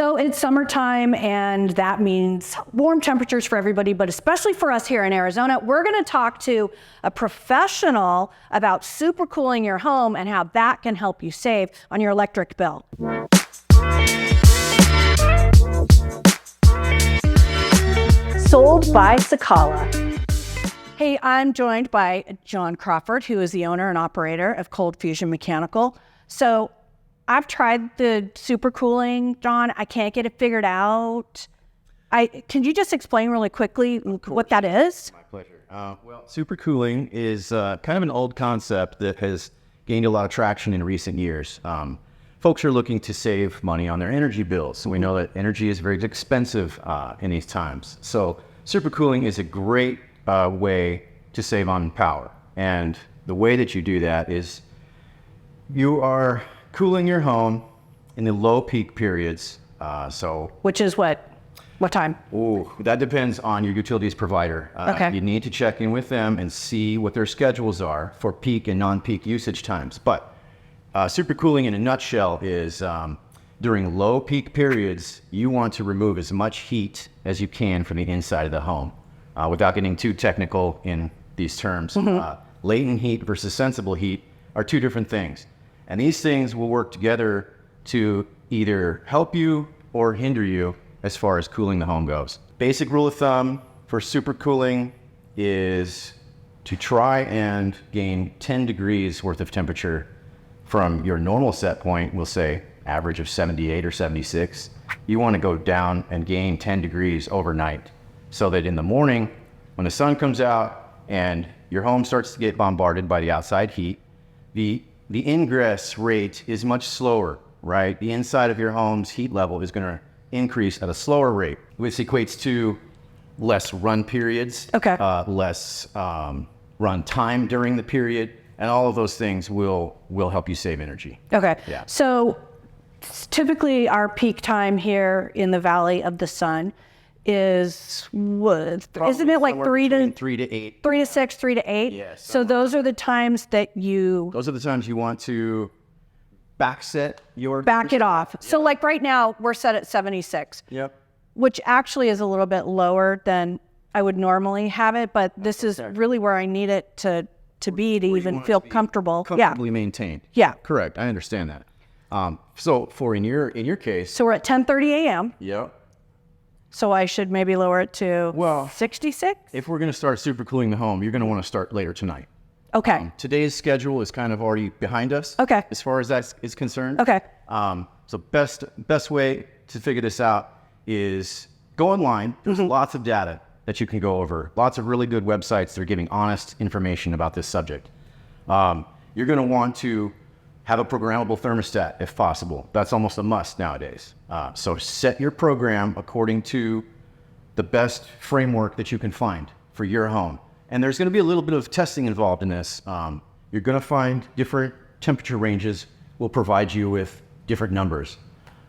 So it's summertime, and that means warm temperatures for everybody, but especially for us here in Arizona. We're going to talk to a professional about supercooling your home and how that can help you save on your electric bill. Sold by Sakala. Hey, I'm joined by John Crawford, who is the owner and operator of Cold Fusion Mechanical. So I've tried the supercooling, John. I can't get it figured out. Can you just explain really quickly what that is? My pleasure. Well, supercooling is kind of an old concept that has gained a lot of traction in recent years. Folks are looking to save money on their energy bills. So we know that energy is very expensive in these times. So supercooling is a great way to save on power. And the way that you do that is you are cooling your home in the low peak periods. Which is what time? Oh, that depends on your utilities provider. Okay. You need to check in with them and see what their schedules are for peak and non-peak usage times. But supercooling in a nutshell is during low peak periods, you want to remove as much heat as you can from the inside of the home. Without getting too technical in these terms, latent heat versus sensible heat are two different things. And these things will work together to either help you or hinder you as far as cooling the home goes. Basic rule of thumb for supercooling is to try and gain 10 degrees worth of temperature from your normal set point, we'll say average of 78 or 76. You want to go down and gain 10 degrees overnight so that in the morning, when the sun comes out and your home starts to get bombarded by the outside heat, the ingress rate is much slower, right? The inside of your home's heat level is going to increase at a slower rate, which equates to less run periods, less run time during the period, and all of those things will help you save energy. Okay. Yeah. So typically our peak time here in the Valley of the Sun is what? Isn't it like 3 to 8? 3 to 6, 3 to 8? Yes. So those are the times that Those are the times you want to back it off. Yep. So like right now we're set at 76. Yep. Which actually is a little bit lower than I would normally have it, but this is really where I need it to be to even feel comfortable. Comfortably maintained. Yeah. Correct. I understand that. So for in your case. So we're at 10:30 a.m. Yep. So I should maybe lower it to 66? If we're going to start supercooling the home, you're going to want to start later tonight. Okay. Today's schedule is kind of already behind us. Okay. As far as that is concerned. Okay. So best way to figure this out is go online. There's lots of data that you can go over. Lots of really good websites that are giving honest information about this subject. You're going to want to have a programmable thermostat if possible. That's almost a must nowadays. So set your program according to the best framework that you can find for your home. And there's going to be a little bit of testing involved in this. You're going to find different temperature ranges will provide you with different numbers.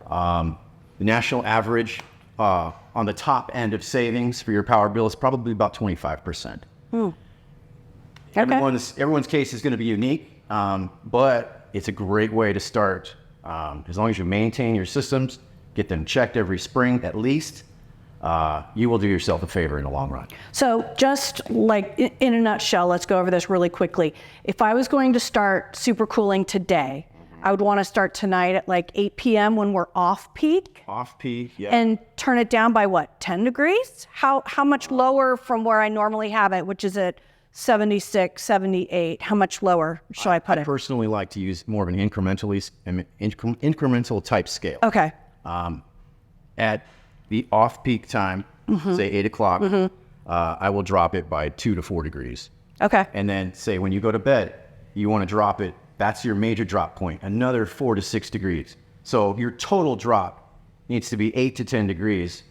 The national average on the top end of savings for your power bill is probably about 25%. Okay. Everyone's case is going to be unique, but it's a great way to start. As long as you maintain your systems, get them checked every spring at least, you will do yourself a favor in the long run. So just like in a nutshell, let's go over this really quickly. If I was going to start supercooling today, I would want to start tonight at like 8 p.m. when we're off peak. Off peak, yeah. And turn it down by what, 10 degrees? How much lower from where I normally have it, which is at 76, 78? How much lower should I put it? I personally like to use more of an incremental type scale. Okay. At the off-peak time, say 8 o'clock, I will drop it by 2 to 4 degrees. Okay. And then say when you go to bed, you want to drop it, that's your major drop point, another 4 to 6 degrees. So your total drop needs to be 8 to 10 degrees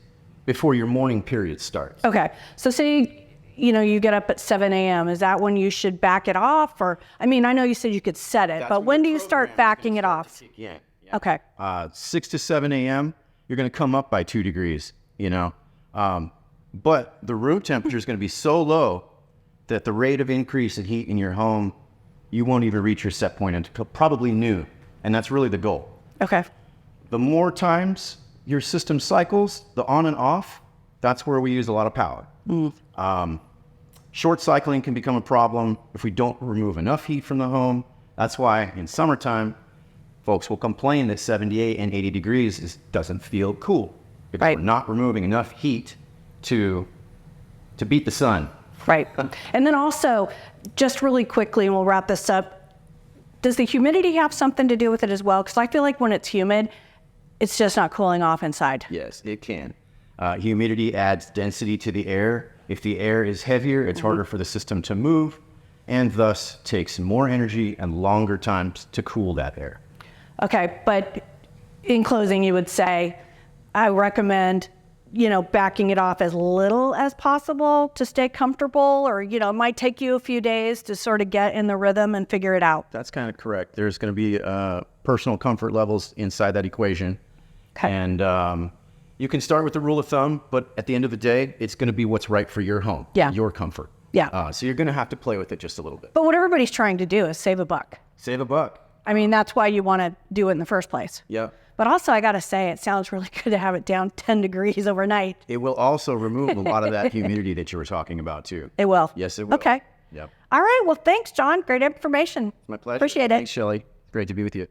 before your morning period starts. Okay. So say you get up at 7 a.m. Is that when you should back it off? Or, I mean, I know you said you could set it, but when do you start backing it off? Yeah. Okay. 6 to 7 a.m., you're going to come up by 2 degrees, but the room temperature is going to be so low that the rate of increase in heat in your home, you won't even reach your set point until probably noon. And that's really the goal. Okay. The more times your system cycles, the on and off, that's where we use a lot of power. Short cycling can become a problem if we don't remove enough heat from the home. That's why in summertime, folks will complain that 78 and 80 degrees doesn't feel cool because Right. we're not removing enough heat to beat the sun. Right. And then also, just really quickly, and we'll wrap this up, does the humidity have something to do with it as well? Because I feel like when it's humid, it's just not cooling off inside. Yes, it can. Humidity adds density to the air. If the air is heavier, it's harder for the system to move and thus takes more energy and longer times to cool that air. Okay, but in closing, you would say, I recommend, backing it off as little as possible to stay comfortable, or, it might take you a few days to sort of get in the rhythm and figure it out. That's kind of correct. There's going to be personal comfort levels inside that equation. Okay. And you can start with the rule of thumb, but at the end of the day, it's going to be what's right for your home, your comfort. Yeah. So you're going to have to play with it just a little bit. But what everybody's trying to do is save a buck. Save a buck. I mean, that's why you want to do it in the first place. Yeah. But also, I got to say, it sounds really good to have it down 10 degrees overnight. It will also remove a lot of that humidity that you were talking about, too. It will. Yes, it will. Okay. Yep. All right. Well, thanks, John. Great information. My pleasure. Appreciate it. Thanks, Shelley. Great to be with you.